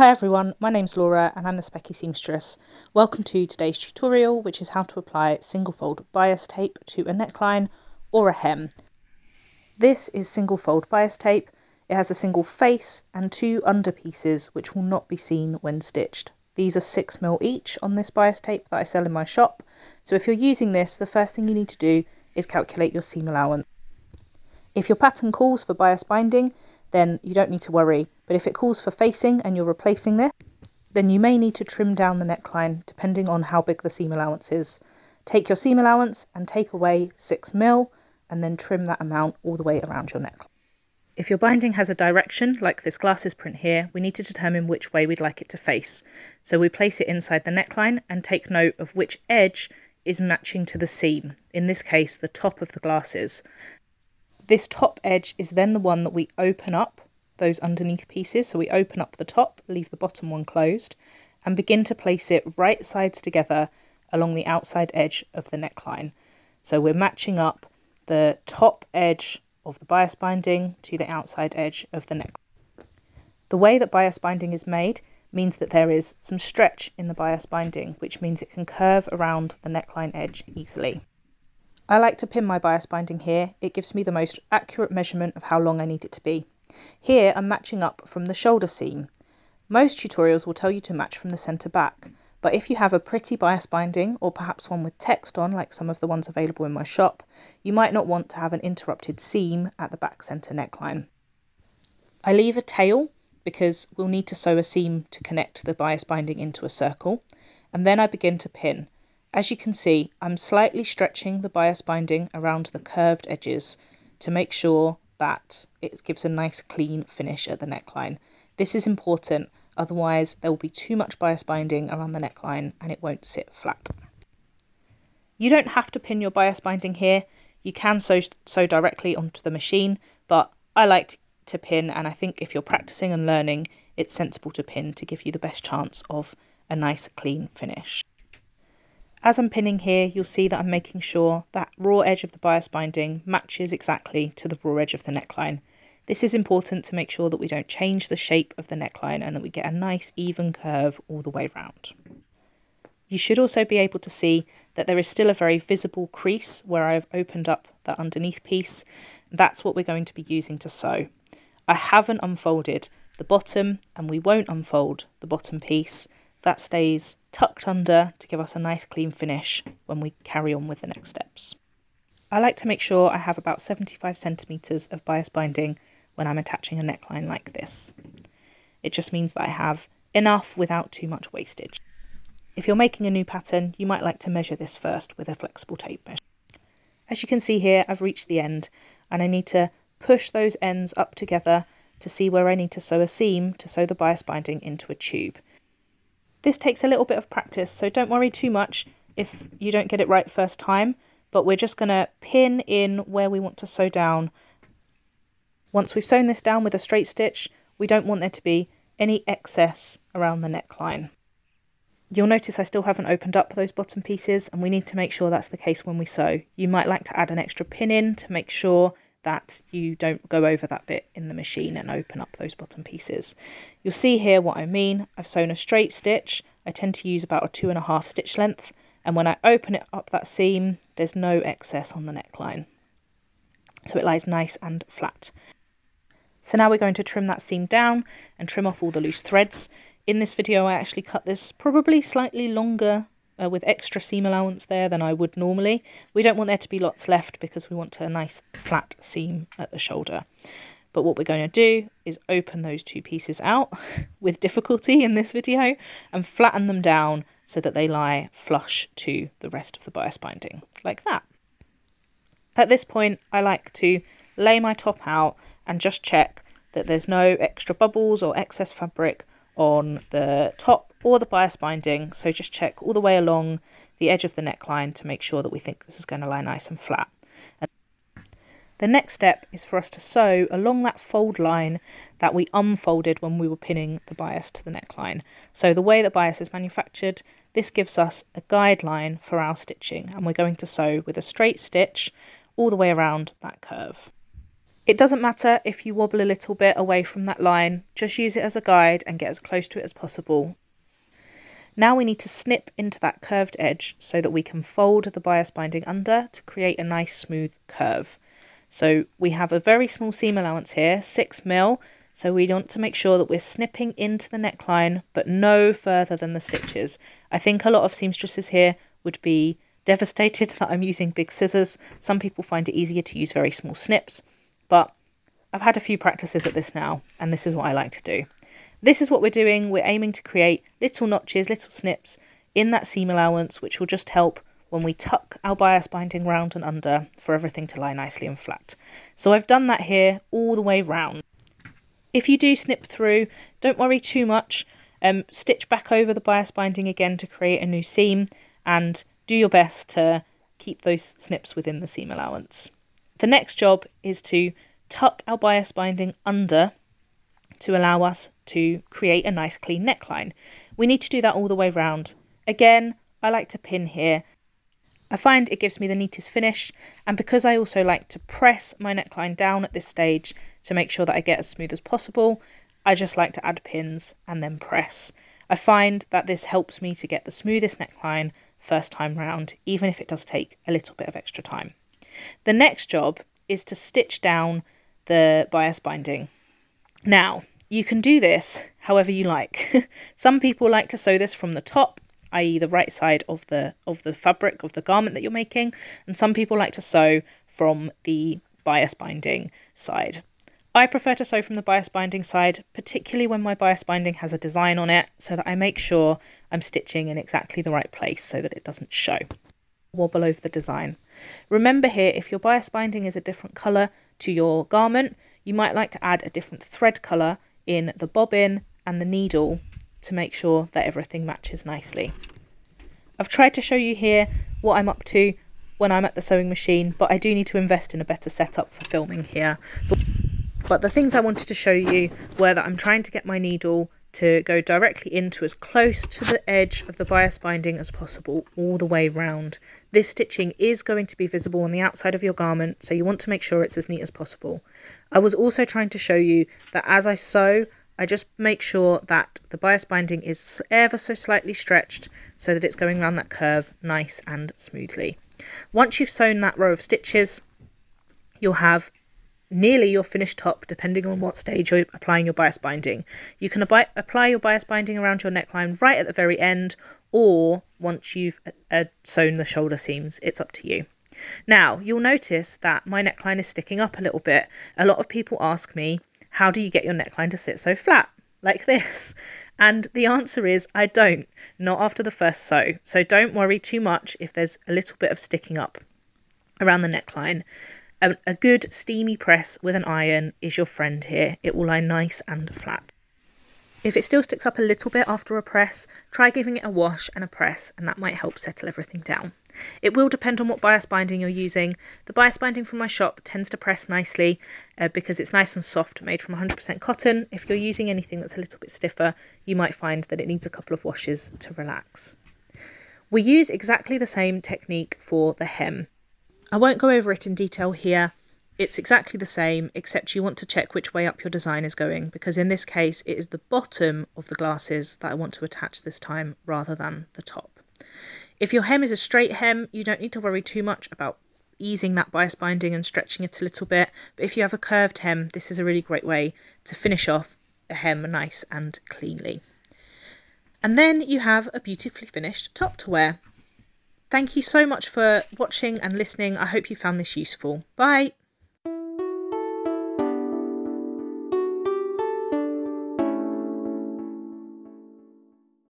Hi everyone, my name's Laura and I'm the Specks Seamstress. Welcome to today's tutorial, which is how to apply single fold bias tape to a neckline or a hem. This is single fold bias tape. It has a single face and two under pieces which will not be seen when stitched. These are 6mm each on this bias tape that I sell in my shop. So if you're using this, the first thing you need to do is calculate your seam allowance. If your pattern calls for bias binding, then you don't need to worry, but if it calls for facing and you're replacing this, then you may need to trim down the neckline depending on how big the seam allowance is. Take your seam allowance and take away 6mm and then trim that amount all the way around your neckline. If your binding has a direction, like this glasses print here, we need to determine which way we'd like it to face. So we place it inside the neckline and take note of which edge is matching to the seam, in this case the top of the glasses. This top edge is then the one that we open up, those underneath pieces. So we open up the top, leave the bottom one closed, and begin to place it right sides together along the outside edge of the neckline. So we're matching up the top edge of the bias binding to the outside edge of the neckline. The way that bias binding is made means that there is some stretch in the bias binding, which means it can curve around the neckline edge easily. I like to pin my bias binding here. It gives me the most accurate measurement of how long I need it to be. Here I'm matching up from the shoulder seam. Most tutorials will tell you to match from the centre back, but if you have a pretty bias binding or perhaps one with text on, like some of the ones available in my shop, you might not want to have an interrupted seam at the back centre neckline. I leave a tail because we'll need to sew a seam to connect the bias binding into a circle, and then I begin to pin. As you can see, I'm slightly stretching the bias binding around the curved edges to make sure that it gives a nice clean finish at the neckline. This is important, otherwise there will be too much bias binding around the neckline and it won't sit flat. You don't have to pin your bias binding here. You can sew directly onto the machine, but I like to pin, and I think if you're practicing and learning, it's sensible to pin to give you the best chance of a nice clean finish. As I'm pinning here, you'll see that I'm making sure that raw edge of the bias binding matches exactly to the raw edge of the neckline. This is important to make sure that we don't change the shape of the neckline and that we get a nice even curve all the way round. You should also be able to see that there is still a very visible crease where I've opened up that underneath piece. That's what we're going to be using to sew. I haven't unfolded the bottom and we won't unfold the bottom piece. That stays tucked under to give us a nice clean finish when we carry on with the next steps. I like to make sure I have about 75 centimetres of bias binding when I'm attaching a neckline like this. It just means that I have enough without too much wastage. If you're making a new pattern, you might like to measure this first with a flexible tape measure. As you can see here, I've reached the end and I need to push those ends up together to see where I need to sew a seam to sew the bias binding into a tube. This takes a little bit of practice, so don't worry too much if you don't get it right first time, but we're just going to pin in where we want to sew down. Once we've sewn this down with a straight stitch, we don't want there to be any excess around the neckline. You'll notice I still haven't opened up those bottom pieces, and we need to make sure that's the case when we sew. You might like to add an extra pin in to make sure that you don't go over that bit in the machine and open up those bottom pieces. You'll see here what I mean. I've sewn a straight stitch. I tend to use about a 2.5 stitch length, and when I open it up that seam, there's no excess on the neckline. So it lies nice and flat. So now we're going to trim that seam down and trim off all the loose threads. In this video I actually cut this probably slightly longer with extra seam allowance there than I would normally. We don't want there to be lots left because we want a nice flat seam at the shoulder. But what we're going to do is open those two pieces out with difficulty in this video and flatten them down so that they lie flush to the rest of the bias binding, like that. At this point I like to lay my top out and just check that there's no extra bubbles or excess fabric on the top or the bias binding, so just check all the way along the edge of the neckline to make sure that we think this is going to lie nice and flat. And the next step is for us to sew along that fold line that we unfolded when we were pinning the bias to the neckline. So the way that bias is manufactured, this gives us a guideline for our stitching, and we're going to sew with a straight stitch all the way around that curve. It doesn't matter if you wobble a little bit away from that line, just use it as a guide and get as close to it as possible. Now we need to snip into that curved edge so that we can fold the bias binding under to create a nice smooth curve. So we have a very small seam allowance here, 6mm, so we want to make sure that we're snipping into the neckline but no further than the stitches. I think a lot of seamstresses here would be devastated that I'm using big scissors. Some people find it easier to use very small snips, but I've had a few practices at this now, and this is what I like to do. This is what we're doing. We're aiming to create little notches, little snips in that seam allowance, which will just help when we tuck our bias binding round and under for everything to lie nicely and flat. So I've done that here all the way round. If you do snip through, don't worry too much. Stitch back over the bias binding again to create a new seam, and do your best to keep those snips within the seam allowance. The next job is to tuck our bias binding under to allow us to create a nice clean neckline. We need to do that all the way round. Again, I like to pin here. I find it gives me the neatest finish, and because I also like to press my neckline down at this stage to make sure that I get as smooth as possible, I just like to add pins and then press. I find that this helps me to get the smoothest neckline first time round, even if it does take a little bit of extra time. The next job is to stitch down the bias binding. Now, you can do this however you like. Some people like to sew this from the top, i.e. the right side of the fabric of the garment that you're making, and some people like to sew from the bias binding side. I prefer to sew from the bias binding side, particularly when my bias binding has a design on it, so that I make sure I'm stitching in exactly the right place so that it doesn't show. Wobble over the design. Remember here, if your bias binding is a different colour to your garment, you might like to add a different thread colour in the bobbin and the needle to make sure that everything matches nicely. I've tried to show you here what I'm up to when I'm at the sewing machine, but I do need to invest in a better setup for filming here. But the things I wanted to show you were that I'm trying to get my needle to go directly into as close to the edge of the bias binding as possible all the way round. This stitching is going to be visible on the outside of your garment, so you want to make sure it's as neat as possible. I was also trying to show you that as I sew, I just make sure that the bias binding is ever so slightly stretched so that it's going around that curve nice and smoothly. Once you've sewn that row of stitches, you'll have nearly your finished top, depending on what stage you're applying your bias binding. You can apply your bias binding around your neckline right at the very end, or once you've sewn the shoulder seams. It's up to you. Now, you'll notice that my neckline is sticking up a little bit. A lot of people ask me, how do you get your neckline to sit so flat, like this? And the answer is, I don't, not after the first sew. So don't worry too much if there's a little bit of sticking up around the neckline. A good steamy press with an iron is your friend here. It will lie nice and flat. If it still sticks up a little bit after a press, try giving it a wash and a press, and that might help settle everything down. It will depend on what bias binding you're using. The bias binding from my shop tends to press nicely because it's nice and soft, made from 100% cotton. If you're using anything that's a little bit stiffer, you might find that it needs a couple of washes to relax. We use exactly the same technique for the hem. I won't go over it in detail here. It's exactly the same, except you want to check which way up your design is going, because in this case it is the bottom of the glasses that I want to attach this time rather than the top. If your hem is a straight hem, you don't need to worry too much about easing that bias binding and stretching it a little bit, but if you have a curved hem, this is a really great way to finish off a hem nice and cleanly. And then you have a beautifully finished top to wear. Thank you so much for watching and listening. I hope you found this useful. Bye!